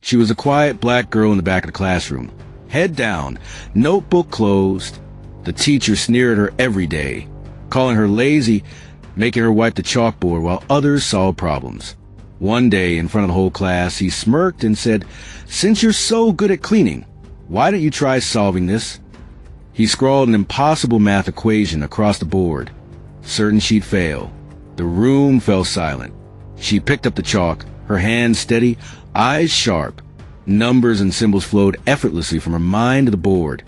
She was a quiet black girl in the back of the classroom. Head down, notebook closed. The teacher sneered at her every day, calling her lazy, making her wipe the chalkboard while others solved problems. One day, in front of the whole class, he smirked and said, "Since you're so good at cleaning, why don't you try solving this?" He scrawled an impossible math equation across the board, certain she'd fail. The room fell silent. She picked up the chalk, her hands steady, eyes sharp. Numbers and symbols flowed effortlessly from her mind to the board,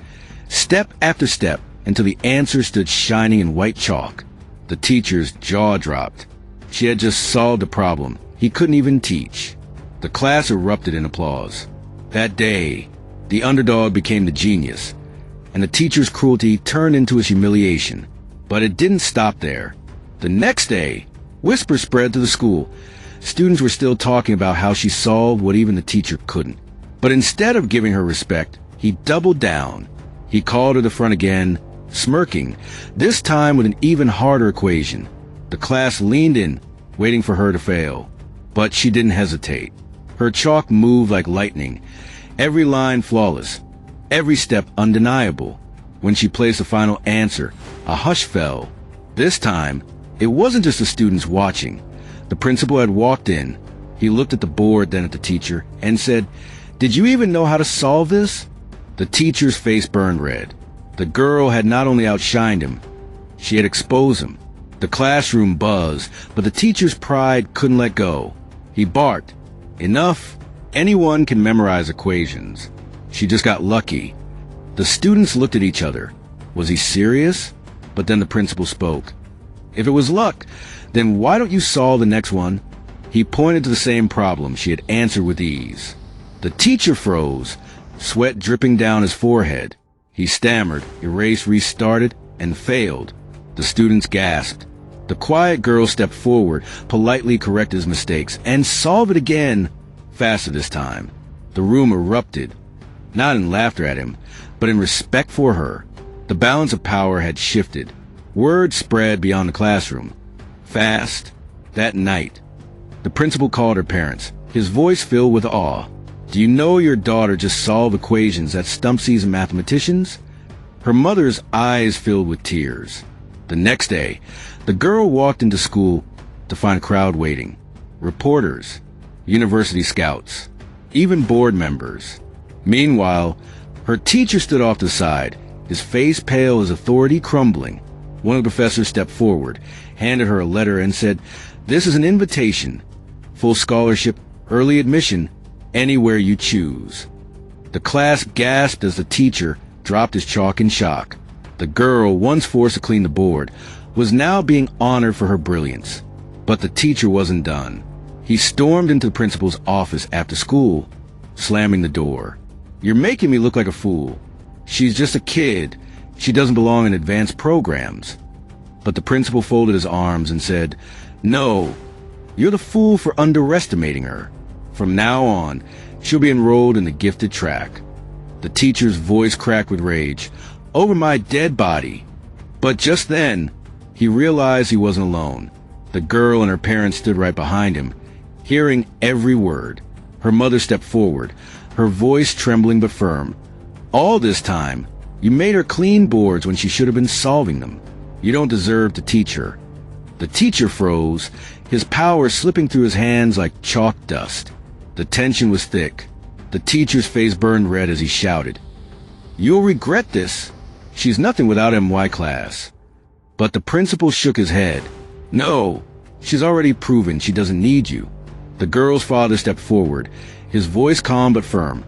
step after step, until the answer stood shining in white chalk. The teacher's jaw dropped. She had just solved a problem he couldn't even teach. The class erupted in applause. That day, the underdog became the genius, and the teacher's cruelty turned into his humiliation. But it didn't stop there. The next day, whispers spread to the school. Students were still talking about how she solved what even the teacher couldn't. But instead of giving her respect, he doubled down. He called her to the front again, smirking, this time with an even harder equation. The class leaned in, waiting for her to fail. But she didn't hesitate. Her chalk moved like lightning, every line flawless, every step undeniable. When she placed the final answer, a hush fell. This time, it wasn't just the students watching. The principal had walked in. He looked at the board, then at the teacher, and said, "Did you even know how to solve this?" The teacher's face burned red. The girl had not only outshined him, she had exposed him. The classroom buzzed, but the teacher's pride couldn't let go. He barked, "Enough! Anyone can memorize equations." She just got lucky. The students looked at each other. Was he serious? But then the principal spoke. "If it was luck, then why don't you solve the next one?" He pointed to the same problem she had answered with ease. The teacher froze, sweat dripping down his forehead. He stammered, erased, restarted, and failed. The students gasped. The quiet girl stepped forward, politely corrected his mistakes, and solved it again, faster this time. The room erupted, not in laughter at him, but in respect for her. The balance of power had shifted. Word spread beyond the classroom. Fast. That night, the principal called her parents, his voice filled with awe. "Do you know your daughter just solved equations that stump seasoned mathematicians?" Her mother's eyes filled with tears. The next day, the girl walked into school to find a crowd waiting. Reporters, university scouts, even board members. Meanwhile, her teacher stood off to the side, his face pale, his authority crumbling. One of the professors stepped forward, handed her a letter, and said, "This is an invitation. Full scholarship, early admission, anywhere you choose." The class gasped as the teacher dropped his chalk in shock. The girl, once forced to clean the board, was now being honored for her brilliance. But the teacher wasn't done. He stormed into the principal's office after school, slamming the door. "You're making me look like a fool. She's just a kid. She doesn't belong in advanced programs." But the principal folded his arms and said, "No, you're the fool for underestimating her. From now on, she'll be enrolled in the gifted track." The teacher's voice cracked with rage. "Over my dead body." But just then, he realized he wasn't alone. The girl and her parents stood right behind him, hearing every word. Her mother stepped forward, her voice trembling but firm. "All this time, you made her clean boards when she should have been solving them. You don't deserve to teach her." The teacher froze, his power slipping through his hands like chalk dust. The tension was thick. The teacher's face burned red as he shouted, "You'll regret this. She's nothing without MY class." But the principal shook his head. "No, she's already proven she doesn't need you." The girl's father stepped forward, his voice calm but firm.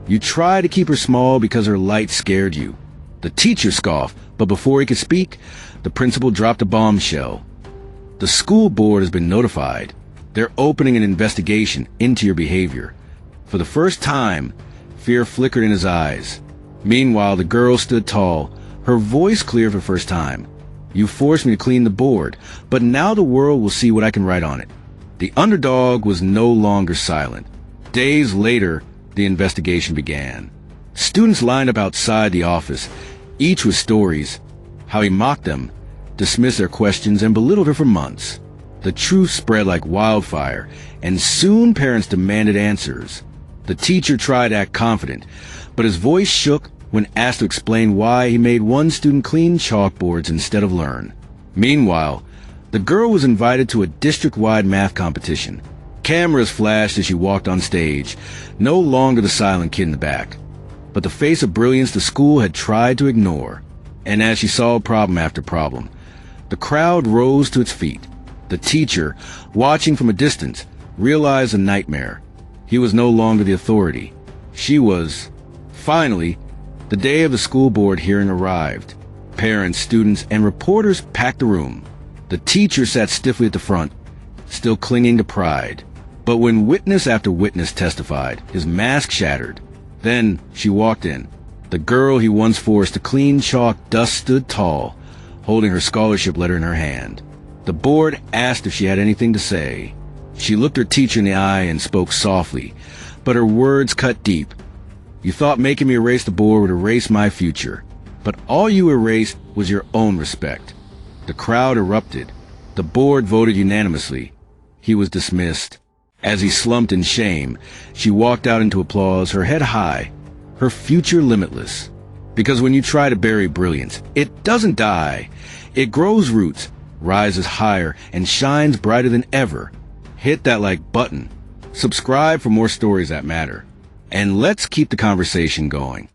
"You tried to keep her small because her light scared you." The teacher scoffed, but before he could speak, the principal dropped a bombshell. "The school board has been notified. They're opening an investigation into your behavior." For the first time, fear flickered in his eyes. Meanwhile, the girl stood tall, her voice clear for the first time. "You forced me to clean the board, but now the world will see what I can write on it." The underdog was no longer silent. Days later, the investigation began. Students lined up outside the office, each with stories, how he mocked them, dismissed their questions, and belittled her for months. The truth spread like wildfire, and soon parents demanded answers. The teacher tried to act confident, but his voice shook when asked to explain why he made one student clean chalkboards instead of learn. Meanwhile, the girl was invited to a district-wide math competition. Cameras flashed as she walked on stage, no longer the silent kid in the back, but the face of brilliance the school had tried to ignore. And as she solved problem after problem, the crowd rose to its feet. The teacher, watching from a distance, realized a nightmare. He was no longer the authority. She was. Finally, the day of the school board hearing arrived. Parents, students, and reporters packed the room. The teacher sat stiffly at the front, still clinging to pride. But when witness after witness testified, his mask shattered. Then she walked in. The girl he once forced to clean chalk dust stood tall, holding her scholarship letter in her hand. The board asked if she had anything to say. She looked her teacher in the eye and spoke softly, but her words cut deep. You thought making me erase the board would erase my future, but all you erased was your own respect. The crowd erupted. The board voted unanimously. He was dismissed. As he slumped in shame, she walked out into applause, her head high, her future limitless. Because when you try to bury brilliance, it doesn't die. It grows roots, rises higher, and shines brighter than ever. Hit that like button. Subscribe for more stories that matter. And let's keep the conversation going.